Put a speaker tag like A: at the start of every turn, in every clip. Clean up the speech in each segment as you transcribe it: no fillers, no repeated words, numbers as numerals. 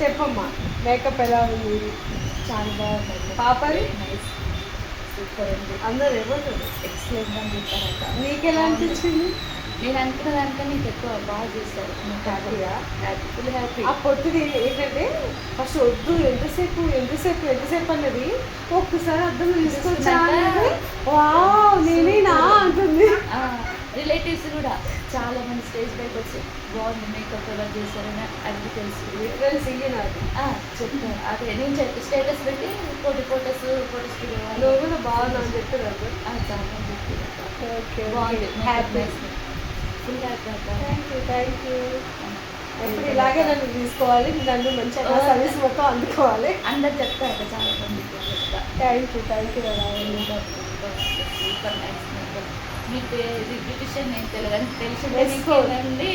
A: చెప్పమ్మా, మేకప్ ఎలా ఉంది?
B: చాలా బాగుంది.
A: పాపది
B: నైస్, సూపర్ ఉంది.
A: అందరు ఏమంటారు?
B: ఎక్సలెంట్ అని చెప్పారట.
A: నీకు ఎలా అనిపించింది?
B: నేను అనుకున్న దానికన్నా నీకు ఎక్కువ బాగా చేశారు.
A: హ్యాపీయా?
B: Happy, full happy.
A: ఆ పొట్టిది ఏంటంటే ఫస్ట్ వద్దు, ఎంతసేపు ఎంతసేపు ఎంతసేపు అన్నది ఒక్కసారి అర్థం తీసుకొచ్చా వావ్ నేనేనా అంటుంది.
B: రిలేటివ్స్ కూడా చాలా మంది స్టేజ్ పైకి వచ్చి బాగుంది మేకప్ ఎవరు చేశారని అడిగి తెలుసు. చెప్తాను. అదే నేను స్టేటస్ పెట్టి ఫొటోస్
A: నువ్వు కూడా బాగున్నా అని చెప్పారు.
B: చాలా చెప్పారు.
A: ఓకే,
B: బాగుంది.
A: Happy.
B: Full happy.
A: Thank you. ఎప్పుడు ఇలాగే నన్ను తీసుకోవాలి, నన్ను మంచిగా సర్వీస్ మొత్తం అందుకోవాలి.
B: అందరు చెప్తారు, చాలా మంది చెప్తా.
A: Thank you
B: super nice makeup. మీకు బ్యూటిషియన్ నేను తెలిసిందండి.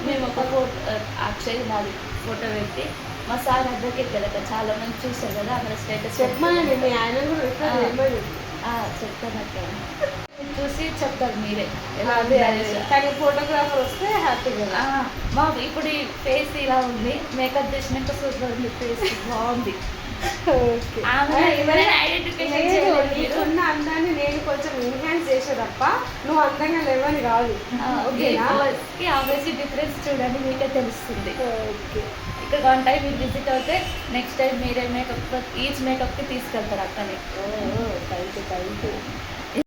B: మేము ఒక ఫోటో అక్షయ్ నాది ఫోటో పెట్టి మా సార్ అడ్వకేట్ కదా, చాలా మంది చూసారు కదా, అక్కడ స్టేటస్
A: చెప్పమనండి. మీ ఆయన కూడా
B: చెప్తాను అక్కడ చూసి చెప్తారు మీరే.
A: కానీ ఫోటోగ్రాఫర్ వస్తే హ్యాపీగా.
B: మా ఇప్పుడు ఈ ఫేస్ ఇలా ఉంది, మేకప్ చేసినాక సూపర్ ఉంది, ఫేస్ బాగుంది.
A: నీకున్న అందాన్ని నేను కొంచెం ఎన్హాన్స్ చేసే తప్ప నువ్వు అందంగా లేవని కాదు.
B: ఆబ్వియస్లీ డిఫరెన్స్ చూడండి, మీకే తెలుస్తుంది.
A: ఓకే,
B: ఇక్కడ 1 టైం మీరు విజిట్ అవుతే నెక్స్ట్ టైం మీరే మేకప్ ఈచ్ మేకప్కి తీసుకెళ్తారు అక్కనే.
A: Thank you.